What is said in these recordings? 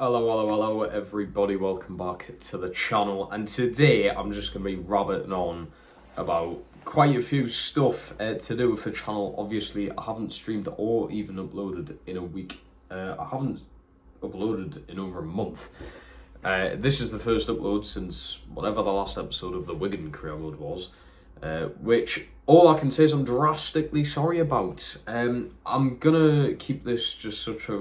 Hello everybody, welcome back to the channel, and today I'm just going to be rabbiting on about quite a few stuff to do with the channel. Obviously I haven't streamed or even uploaded in a week. I haven't uploaded in over a month. This is the first upload since whatever the last episode of the Wigan career mode was. Which all I can say is I'm drastically sorry about. I'm gonna keep this just such a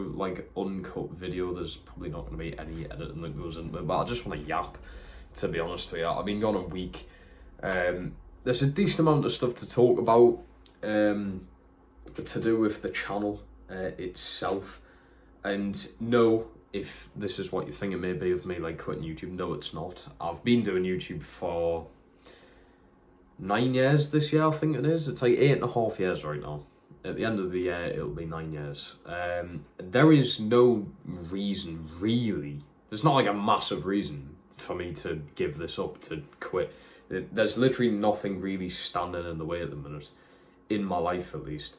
uncut video. There's probably not gonna be any editing that goes into it, but I just want to yap, to be honest with you. I've been gone a week. There's a decent amount of stuff to talk about to do with the channel itself, and no, if this is what you think it may be of me like quitting YouTube, no it's not. I've been doing YouTube for 9 years this year, I think it is. It's like 8.5 years right now. At the end of the year, it'll be 9 years. There is no reason, really. There's not like a massive reason for me to give this up, to quit. There's literally nothing really standing in the way at the minute, in my life at least,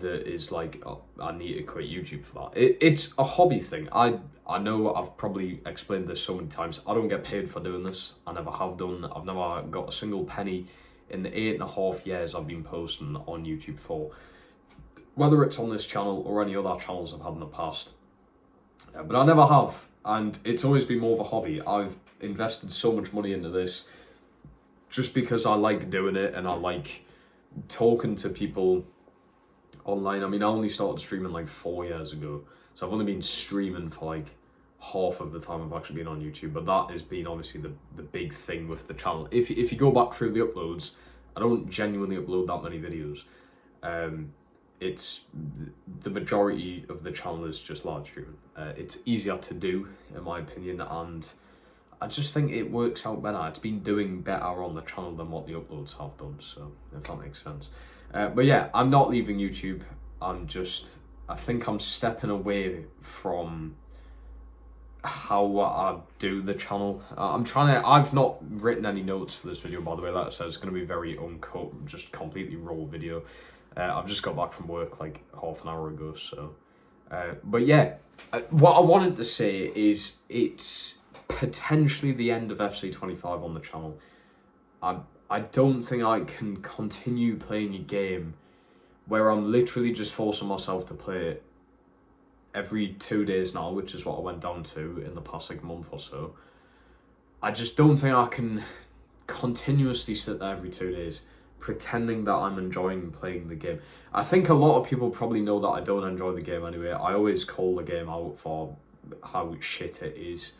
that is like, oh, I need to quit YouTube for that. It's a hobby thing. I know I've probably explained this so many times. I don't get paid for doing this. I never have done. I've never got a single penny in the 8.5 years I've been posting on YouTube for, whether it's on this channel or any other channels I've had in the past. But I never have, and it's always been more of a hobby. I've invested so much money into this just because I like doing it and I like talking to people online. I mean, I only started streaming like 4 years ago, so I've only been streaming for like half of the time I've actually been on YouTube, but that has been obviously the big thing with the channel. If you go back through the uploads, I don't genuinely upload that many videos. It's the majority of the channel is just live streaming. It's easier to do, in my opinion, and I just think it works out better. It's been doing better on the channel than what the uploads have done, so if that makes sense. But yeah, I'm not leaving YouTube. I think I'm stepping away from how I do the channel. I've not written any notes for this video, by the way. Like I said, it's going to be very uncut, just completely raw video. I've just got back from work like half an hour ago, so. But yeah, what I wanted to say is it's potentially the end of FC25 on the channel. I don't think I can continue playing a game where I'm literally just forcing myself to play it every 2 days now, which is what I went down to in the past like month or so. I just don't think I can continuously sit there every 2 days pretending that I'm enjoying playing the game. I think a lot of people probably know that I don't enjoy the game anyway. I always call the game out for how shit it is.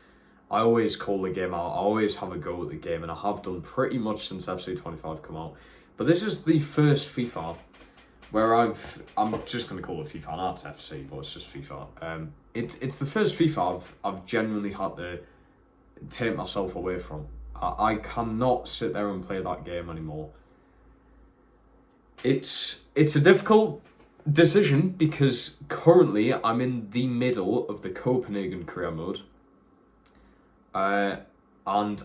I always call the game out. I always have a go at the game, and I have done pretty much since FC25 come out. But this is the first FIFA where I'm just going to call it FIFA, and that's FC, but it's just FIFA. It's the first FIFA I've genuinely had to take myself away from. I cannot sit there and play that game anymore. It's a difficult decision because currently I'm in the middle of the Copenhagen career mode. And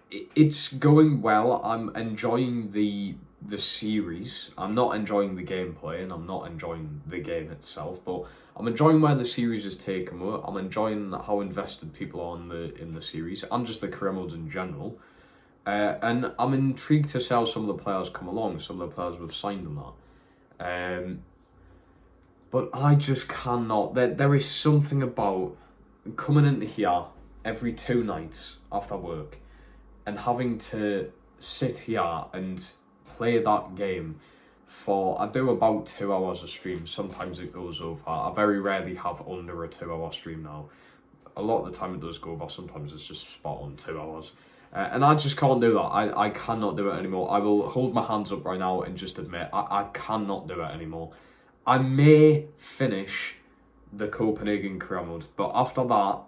it's going well. I'm enjoying the series. I'm not enjoying the gameplay, and I'm not enjoying the game itself, but I'm enjoying where the series is taken me. I'm enjoying how invested people are in the series and just the career modes in general. And I'm intrigued to see how some of the players come along, some of the players we've signed and that. But I just cannot. There is something about coming into here every 2 nights after work and having to sit here and play that game for, I do about 2 hours a stream. Sometimes it goes over. I very rarely have under a 2-hour stream now. A lot of the time it does go over. Sometimes it's just spot on 2 hours. And I just can't do that. I cannot do it anymore. I will hold my hands up right now and just admit I cannot do it anymore. I may finish the Copenhagen career mode, but after that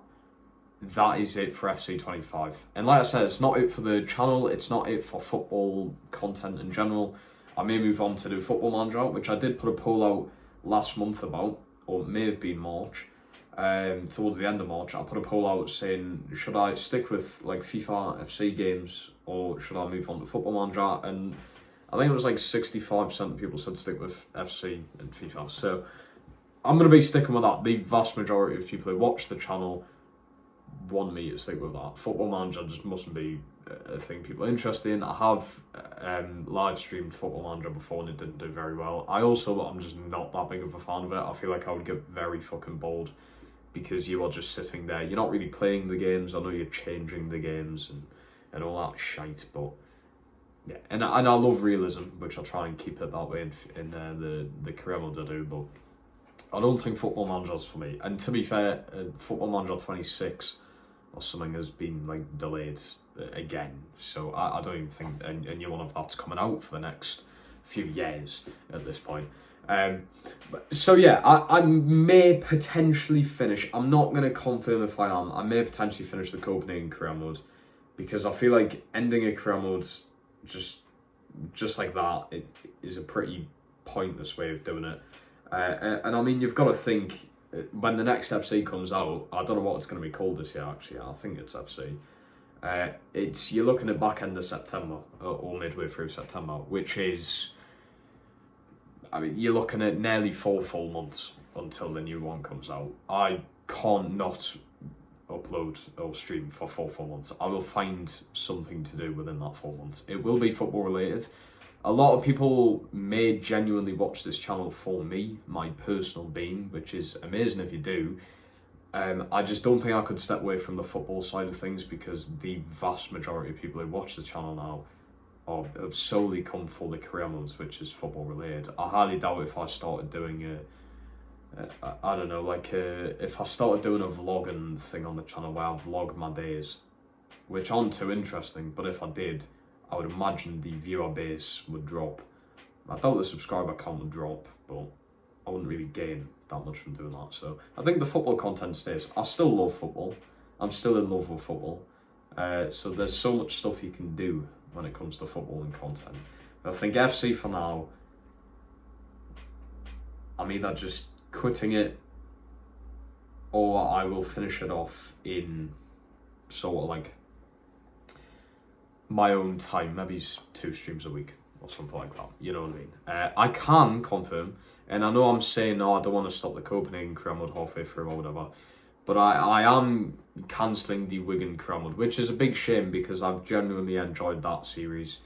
is it for FC25. And like I said, it's not it for the channel, it's not it for football content in general. I may move on to do Football Manager, which I did put a poll out last month about, or it may have been March. Towards the end of March, I put a poll out saying, should I stick with like FIFA FC games, or should I move on to Football Manager? And I think it was like 65% of people said stick with FC and FIFA. So I'm going to be sticking with that. The vast majority of people who watch the channel want me to stick with that. Football Manager just mustn't be a thing people are interested in. I have live streamed Football Manager before and it didn't do very well. I'm just not that big of a fan of it. I feel like I would get very fucking bored because you are just sitting there. You're not really playing the games. I know you're changing the games and all that shite, but yeah. And I love realism, which I'll try and keep it that way in the career mode I do, but I don't think Football Manager's for me. And to be fair, Football Manager 26 or something has been like delayed again. So I don't even think a new one of that's coming out for the next few years at this point. So yeah, I may potentially finish. I'm not going to confirm if I am. I may potentially finish the Copenhagen career mode because I feel like ending a career mode just like that, it is a pretty pointless way of doing it. And I mean, you've got to think, when the next FC comes out, I don't know what it's going to be called this year, actually. I think it's FC. You're looking at back end of September, or midway through September, which is, I mean, you're looking at nearly 4 full months until the new one comes out. I can't not upload or stream for 4 full months. I will find something to do within that 4 months. It will be football related. A lot of people may genuinely watch this channel for me, my personal being, which is amazing if you do. I just don't think I could step away from the football side of things because the vast majority of people who watch the channel now have solely come for the career modes, which is football related. I highly doubt if I started doing if I started doing a vlogging thing on the channel where I vlog my days, which aren't too interesting, but if I did, I would imagine the viewer base would drop. I doubt the subscriber count would drop, but I wouldn't really gain that much from doing that. So I think the football content stays. I still love football. I'm still in love with football. So there's so much stuff you can do when it comes to football and content. But I think FC for now, I'm either just quitting it or I will finish it off in sort of like my own time, maybe 2 streams a week or something like that, you know what I mean? I can confirm, and I know I'm saying, no, I don't want to stop the Copenhagen career mode halfway through or whatever, but I am cancelling the Wigan career mode, which is a big shame because I've genuinely enjoyed that series,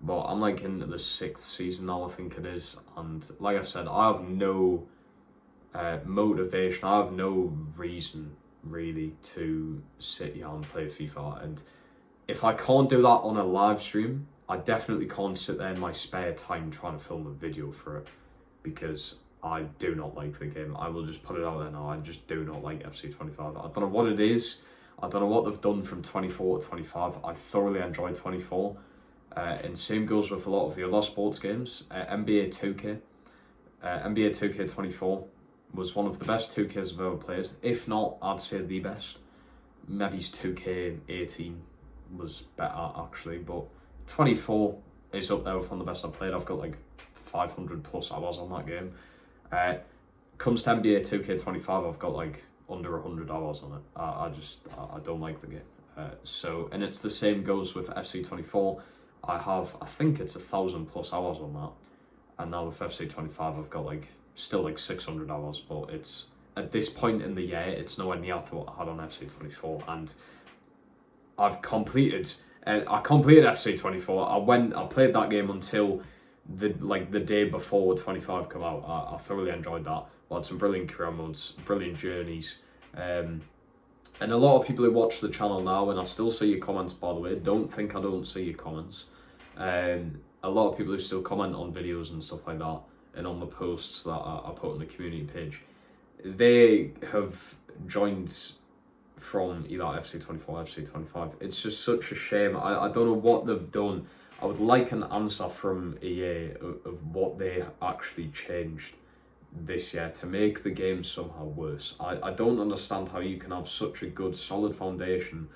but I'm like into the 6th season now, I think it is, and like I said, I have no motivation, I have no reason really to sit here and play FIFA, and if I can't do that on a live stream, I definitely can't sit there in my spare time trying to film a video for it because I do not like the game. I will just put it out there now. I just do not like FC25. I don't know what it is. I don't know what they've done from 24 to 25. I thoroughly enjoyed 24. And same goes with a lot of the other sports games. NBA 2K. NBA 2K24 was one of the best 2Ks I've ever played. If not, I'd say the best. Maybe 2K18 was better actually, but 24 is up there with one of the best I've played. I've got like 500 plus hours on that game. Comes to NBA 2K25, I've got like under 100 hours on it. I don't like the game. So, and it's the same goes with FC24. I think it's 1,000 plus hours on that, and now with FC25 I've got like still like 600 hours, but it's at this point in the year it's nowhere near to what I had on FC24, and I completed FC24. I played that game until the day before 25 come out. I thoroughly enjoyed that. I had some brilliant career modes, brilliant journeys. And a lot of people who watch the channel now, and I still see your comments, by the way, don't think I don't see your comments. A lot of people who still comment on videos and stuff like that, and on the posts that I put on the community page, they have joined from either FC24 or FC25. It's just such a shame. I don't know what they've done. I would like an answer from EA of what they actually changed this year to make the game somehow worse. I don't understand how you can have such a good solid foundation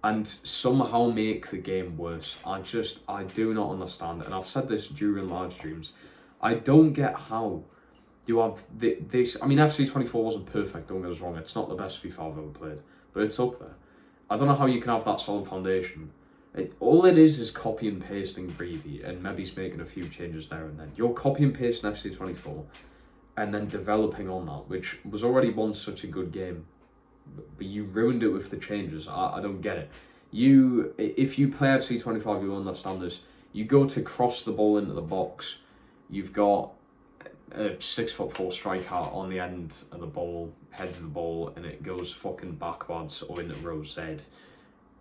and somehow make the game worse. I do not understand, and I've said this during live streams. I don't get how you have this. I mean, FC24 wasn't perfect, don't get us wrong. It's not the best FIFA I've ever played, but it's up there. I don't know how you can have that solid foundation. All it is copy and pasting really, and maybe making a few changes there and then. You're copy and pasting FC24, and then developing on that, which was already once such a good game, but you ruined it with the changes. I don't get it. If you play FC25, you understand this. You go to cross the ball into the box, you've got a 6'4" striker on the end of the ball, heads the ball, and it goes fucking backwards or into row Z.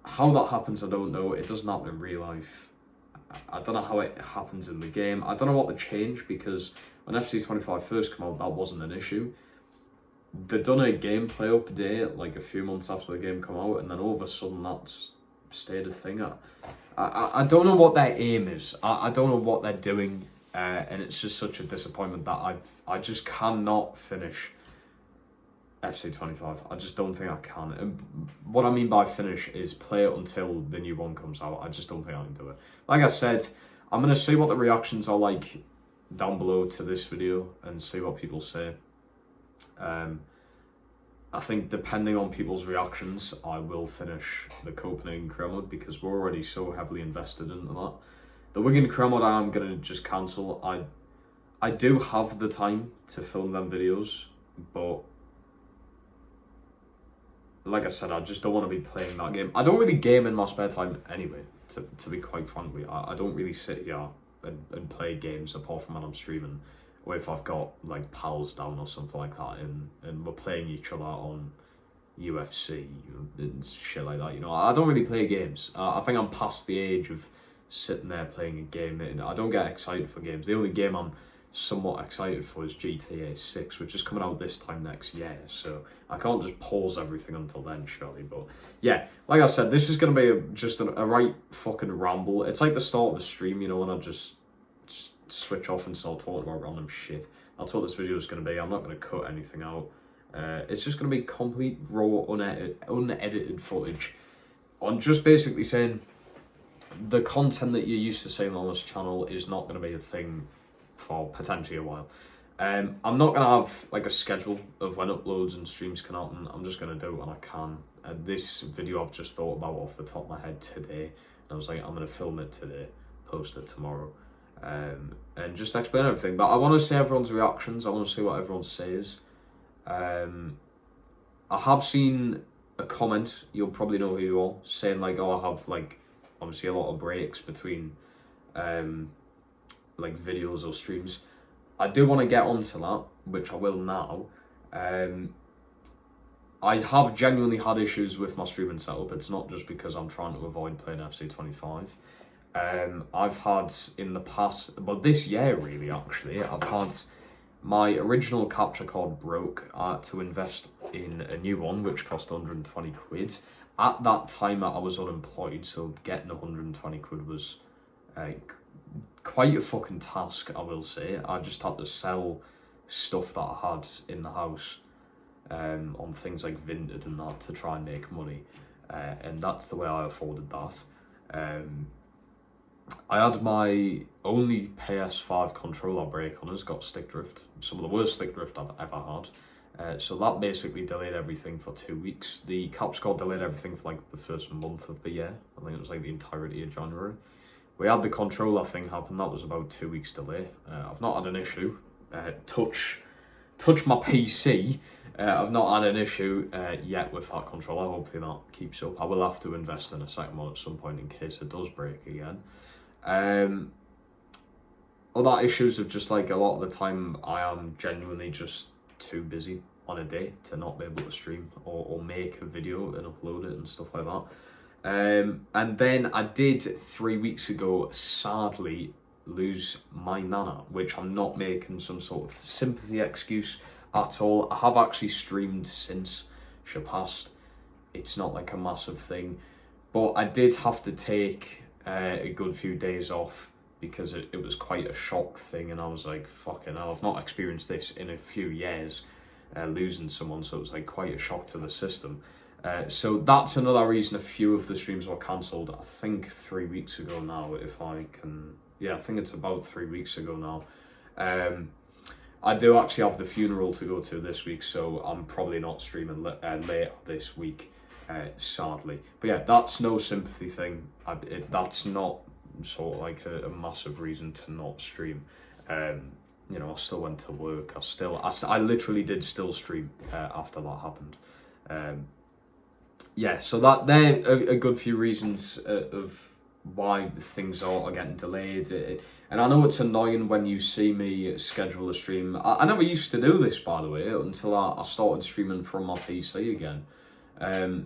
How that happens, I don't know. It doesn't happen in real life. I don't know how it happens in the game. I don't know what the change, because when FC25 first came out, that wasn't an issue. They've done a gameplay update like a few months after the game come out, and then all of a sudden that's stayed a thing. I don't know what their aim is. I don't know what they're doing, and it's just such a disappointment that I just cannot finish FC25. I just don't think I can. And what I mean by finish is play it until the new one comes out. I just don't think I can do it. Like I said, I'm going to see what the reactions are like down below to this video and see what people say. I think depending on people's reactions, I will finish the Copenhagen career mode, because we're already so heavily invested into that. The Wigan career mode I'm going to just cancel. I do have the time to film them videos, but like I said, I just don't want to be playing that game. I don't really game in my spare time anyway, to be quite frank with you. I don't really sit here and play games apart from when I'm streaming, or if I've got like pals down or something like that, and we're playing each other on UFC and shit like that. You know, I don't really play games. I think I'm past the age of sitting there playing a game. I don't get excited for games. The only game I'm somewhat excited for is GTA 6, which is coming out this time next year, so I can't just pause everything until then, surely. But yeah, like I said, this is going to be just a right fucking ramble. It's like the start of the stream, you know, when I just switch off and start talking about random shit. That's what this video is going to be. I'm not going to cut anything out. It's just going to be complete raw, unedited footage on just basically saying the content that you're used to seeing on this channel is not going to be a thing for potentially a while. I'm not going to have like a schedule of when uploads and streams can happen. I'm just going to do it when I can. This video I've just thought about off the top of my head today, and I was like, I'm going to film it today, post it tomorrow, and just explain everything. But I want to see everyone's reactions. I want to see what everyone says. I have seen a comment, you'll probably know who you are, saying like, oh, I have like obviously a lot of breaks between like videos or streams. I do want to get onto that, which I will now. I have genuinely had issues with my streaming setup. It's not just because I'm trying to avoid playing FC25. I've had in the past, well, this year really, actually, I've had my original capture card broke. I had to invest in a new one, which cost 120 quid. At that time, I was unemployed, so getting 120 quid was quite a fucking task, I will say. I just had to sell stuff that I had in the house on things like Vinted and that to try and make money, and that's the way I afforded that. I had my only PS5 controller break on us, got stick drift, some of the worst stick drift I've ever had. So that basically delayed everything for 2 weeks. The cap score delayed everything for like the first month of the year. I think it was like the entirety of January. We had the controller thing happen, that was about 2 weeks delay. I've not had an issue. Touch my PC. I've not had an issue yet with that controller. Hopefully that keeps up. I will have to invest in a second one at some point in case it does break again. Other issues of just like a lot of the time I am genuinely just too busy on a day to not be able to stream or make a video and upload it and stuff like that. And then I did 3 weeks ago sadly lose my nana, which I'm not making some sort of sympathy excuse at all. I have actually streamed since she passed. It's not like a massive thing, but I did have to take a good few days off because it was quite a shock thing, and I was like, fucking hell, I've not experienced this in a few years, losing someone, so it was like quite a shock to the system. So that's another reason a few of the streams were cancelled. I think 3 weeks ago now, if I can, yeah, I think it's about 3 weeks ago now. I do actually have the funeral to go to this week, so I'm probably not streaming later this week, sadly. But yeah, that's no sympathy thing. That's not sort of like a massive reason to not stream. you know, I still went to work. I literally did still stream after that happened. Yeah, so they're a good few reasons of why things are getting delayed. And I know it's annoying when you see me schedule a stream. I never used to do this, by the way, until I started streaming from my PC again.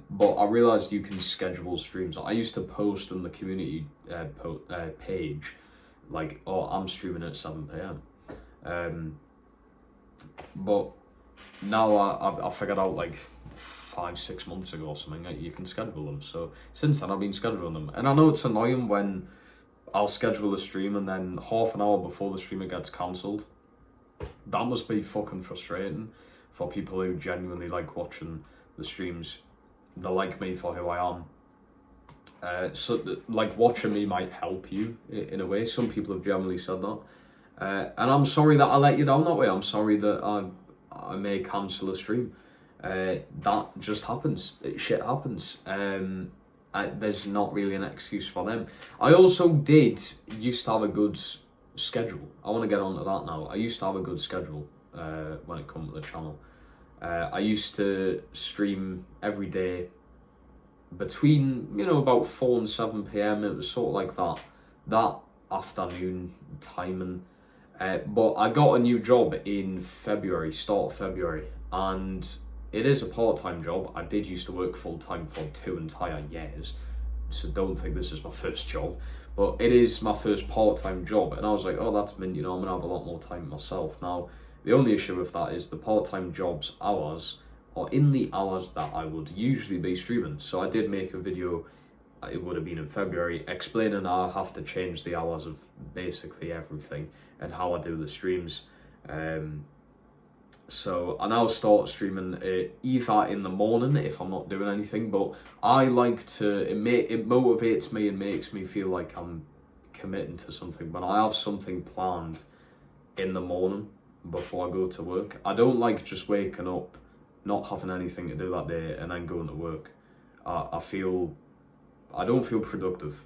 But I realised you can schedule streams. I used to post on the community page, like, oh, I'm streaming at 7 p.m. But now I figured out, like, 5-6 months ago or something, that you can schedule them. So since then I've been scheduling them, and I know it's annoying when I'll schedule a stream and then half an hour before the stream it gets cancelled. That must be fucking frustrating for people who genuinely like watching the streams. They like me for who I am. So like, watching me might help you in a way. Some people have generally said that. And I'm sorry that I let you down that way. I'm sorry that I may cancel a stream. That just happens. Shit happens. There's not really an excuse for them. I also used to have a good schedule. I want to get onto that now. I used to have a good schedule when it comes to the channel. I used to stream every day between, you know, about 4 and 7 p.m. It was sort of like that afternoon timing. But I got a new job in February, start of February, and it is a part-time job. I did used to work full-time for 2 entire years, so don't think this is my first job, but it is my first part-time job, and I was like, oh, that's mint, you know, I'm gonna have a lot more time myself. Now, the only issue with that is the part-time job's hours are in the hours that I would usually be streaming. So I did make a video, it would have been in February, explaining how I have to change the hours of basically everything and how I do the streams. So I now start streaming either in the morning if I'm not doing anything, but I like to, it motivates me and makes me feel like I'm committing to something when I have something planned in the morning before I go to work. I don't like just waking up, not having anything to do that day and then going to work. I don't feel productive.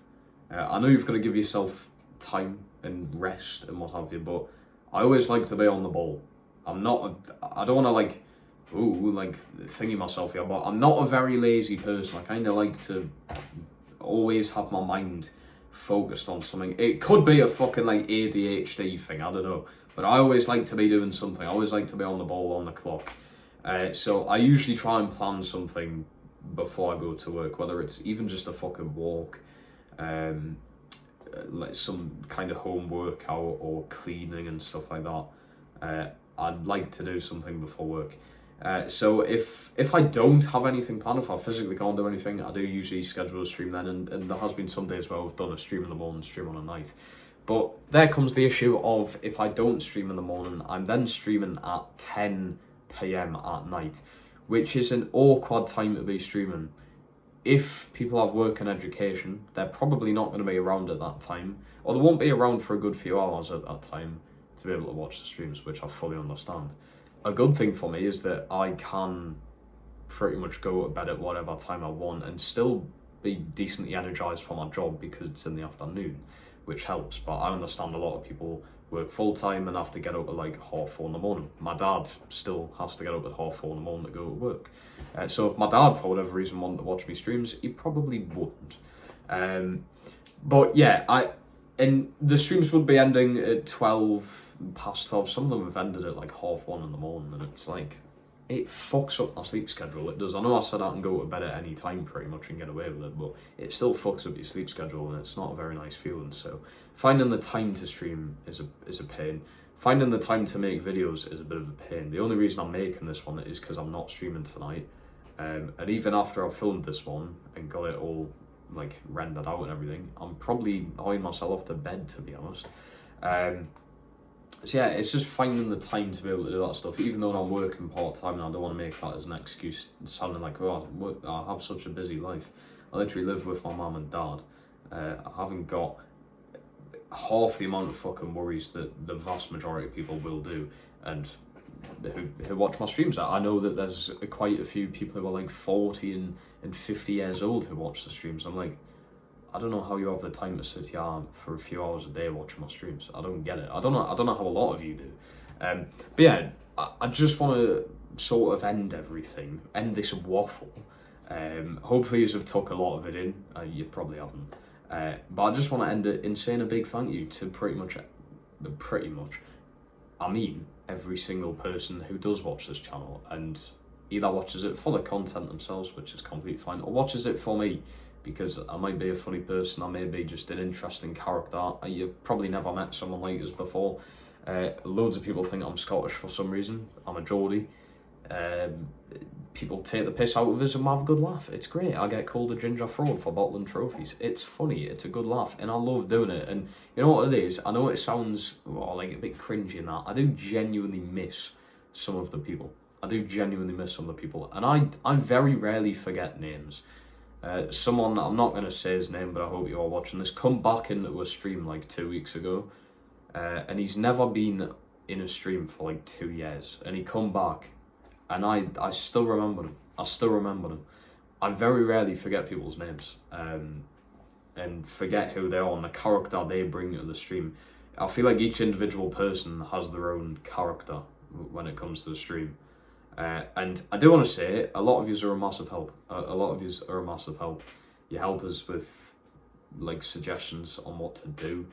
I know you've got to give yourself time and rest and what have you, but I always like to be on the ball. I don't want to like thingy myself here, but I'm not a very lazy person. I kind of like to always have my mind focused on something. It could be a fucking like ADHD thing, I don't know, but I always like to be doing something. I always like to be on the ball, on the clock. So I usually try and plan something before I go to work, whether it's even just a fucking walk, like some kind of home workout or cleaning and stuff like that. I'd like to do something before work. So if I don't have anything planned, if I physically can't do anything, I do usually schedule a stream then, and there has been some days where I've done a stream in the morning, stream on a night. But there comes the issue of, if I don't stream in the morning, I'm then streaming at 10 p.m. at night, which is an awkward time to be streaming. If people have work and education, they're probably not going to be around at that time, or they won't be around for a good few hours at that time to be able to watch the streams, which I fully understand. A good thing for me is that I can pretty much go to bed at whatever time I want and still be decently energized for my job because it's in the afternoon, which helps. But I understand a lot of people work full-time and have to get up at like 4:30 in the morning. My dad still has to get up at 4:30 in the morning to go to work. So if my dad, for whatever reason, wanted to watch me streams, he probably wouldn't. But yeah, and the streams would be ending at 12:12. Some of them have ended at like 1:30 in the morning, and it's like, it fucks up my sleep schedule. It does. I know I said I can go to bed at any time pretty much and get away with it, but it still fucks up your sleep schedule, and it's not a very nice feeling. So finding the time to stream is a pain. Finding the time to make videos is a bit of a pain. The only reason I'm making this one is because I'm not streaming tonight. And even after I've filmed this one and got it all like rendered out and everything, I'm probably eyeing myself off to bed, to be honest. So yeah, it's just finding the time to be able to do that stuff, even though I'm working part-time, and I don't want to make that as an excuse, sounding like, oh, I have such a busy life. I literally live with my mum and dad. I haven't got half the amount of fucking worries that the vast majority of people will do, and who watch my streams. I know that there's quite a few people who are like 40 and 50 years old who watch the streams. I'm like, I don't know how you have the time to sit here for a few hours a day watching my streams. I don't get it. I don't know how a lot of you do. But yeah, I just want to sort of end this waffle. Hopefully you have took a lot of it in. You probably haven't. But I just want to end it in saying a big thank you to pretty much, I mean, every single person who does watch this channel and either watches it for the content themselves, which is completely fine, or watches it for me, because I might be a funny person, I may be just an interesting character. You've probably never met someone like us before. Loads of people think I'm Scottish for some reason. I'm a Geordie. People take the piss out of us and have a good laugh. It's great. I get called a ginger fraud for bottling trophies. It's funny, it's a good laugh, and I love doing it. And you know what it is? I know it sounds like a bit cringy and that. I do genuinely miss some of the people. And I very rarely forget names. Someone, I'm not going to say his name, but I hope you're all watching this, come back into a stream like 2 weeks ago, and he's never been in a stream for like 2 years, and he come back, and I still remember them. I very rarely forget people's names, and forget who they are and the character they bring to the stream. I feel like each individual person has their own character when it comes to the stream. And I do want to say, a lot of you are a massive help. You help us with like suggestions on what to do.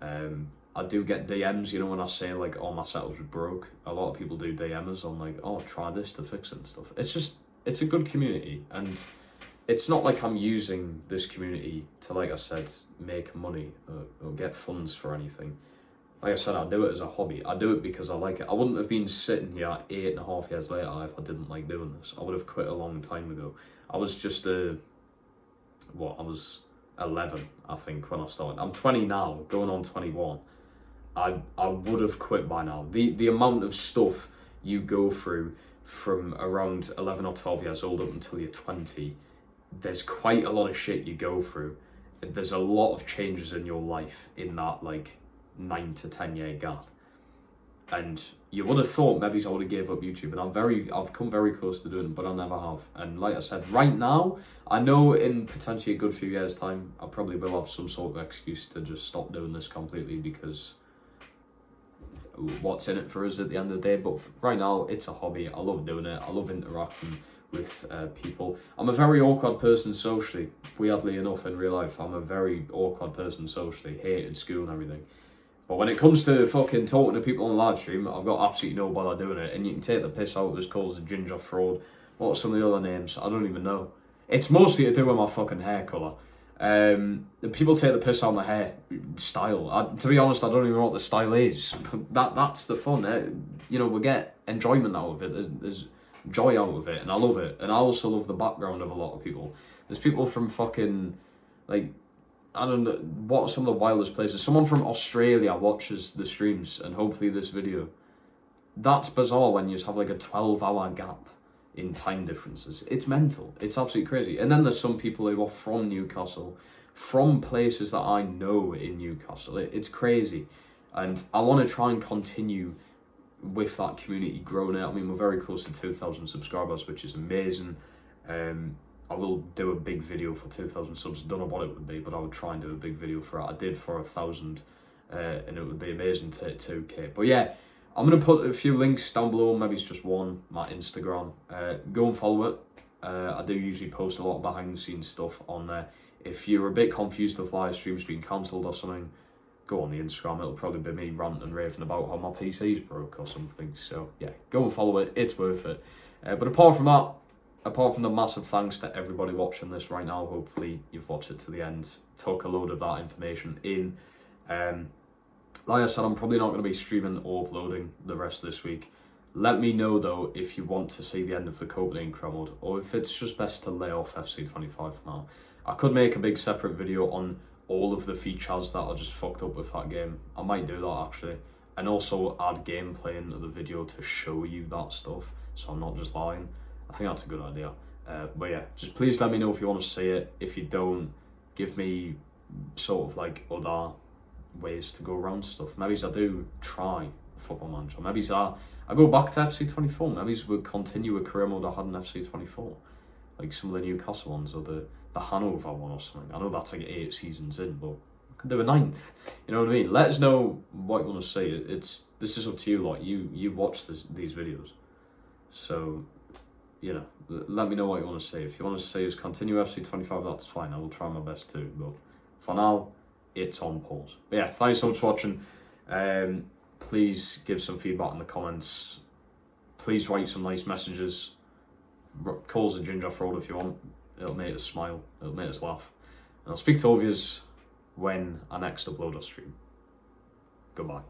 I do get DMs, you know, when I say like, oh, my setup's broke. A lot of people do DM us on like, oh, try this to fix it and stuff. It's a good community, and it's not like I'm using this community to, like I said, make money or get funds for anything. Like I said, I do it as a hobby. I do it because I like it. I wouldn't have been sitting here 8.5 years later if I didn't like doing this. I would have quit a long time ago. I was just I was 11, I think, when I started. I'm 20 now, going on 21. I would have quit by now. The amount of stuff you go through from around 11 or 12 years old up until you're 20, there's quite a lot of shit you go through. There's a lot of changes in your life in that like 9 to 10 year gap, and you would have thought maybe I would have gave up YouTube, and I've come very close to doing it, but I never have. And like I said, right now, I know in potentially a good few years time, I probably will have some sort of excuse to just stop doing this completely, because what's in it for us at the end of the day. But right now, it's a hobby. I love doing it. I love interacting with people. I'm a very awkward person socially. Weirdly enough, in real life, I'm a very awkward person socially. Hated school and everything. But when it comes to fucking talking to people on live stream, I've got absolutely no bother doing it. And you can take the piss out of us, calls the ginger fraud. What are some of the other names? I don't even know. It's mostly to do with my fucking hair colour. People take the piss out of my hair style. To be honest, I don't even know what the style is. That's the fun. You know, we get enjoyment out of it. There's joy out of it, and I love it. And I also love the background of a lot of people. There's people from fucking, like, I don't know, what are some of the wildest places? Someone from Australia watches the streams, and hopefully this video. That's bizarre when you just have like a 12-hour gap in time differences. It's mental. It's absolutely crazy. And then there's some people who are from Newcastle, from places that I know in Newcastle. It's crazy. And I want to try and continue with that community growing out. I mean, we're very close to 2,000 subscribers, which is amazing. I will do a big video for 2,000 subs. Don't know what it would be, but I would try and do a big video for it. I did for 1,000, and it would be amazing to hit 2K. But yeah, I'm going to put a few links down below. Maybe it's just one, my Instagram. Go and follow it. I do usually post a lot of behind the scenes stuff on there. If you're a bit confused of why a stream's been cancelled or something, go on the Instagram. It'll probably be me ranting and raving about how my PC's broke or something. So yeah, go and follow it. It's worth it. But apart from that, apart from the massive thanks to everybody watching this right now, hopefully you've watched it to the end, took a load of that information in. Like I said, I'm probably not going to be streaming or uploading the rest of this week. Let me know though if you want to see the end of the Copenhagen Crown mode, or if it's just best to lay off FC25 for now. I could make a big separate video on all of the features that are just fucked up with that game. I might do that actually, and also add gameplay into the video to show you that stuff, so I'm not just lying. I think that's a good idea. But yeah, just please let me know if you want to see it. If you don't, give me sort of like other ways to go around stuff. Maybe I do try Football Manager. Maybe I go back to FC24. Maybe we'll continue a career mode I had in FC24. Like some of the Newcastle ones, or the the Hanover one or something. I know that's like 8 seasons in, but I could do a 9th. You know what I mean? Let us know what you want to see. This is up to you. Like you watch these videos, so you know, let me know what you want to see. If you want to see us continue FC25, that's fine. I will try my best too. But for now, it's on pause. But yeah, thanks so much for watching. Please give some feedback in the comments. Please write some nice messages. Call us a ginger fraud if you want. It'll make us smile. It'll make us laugh. And I'll speak to all of you when I next upload or stream. Goodbye.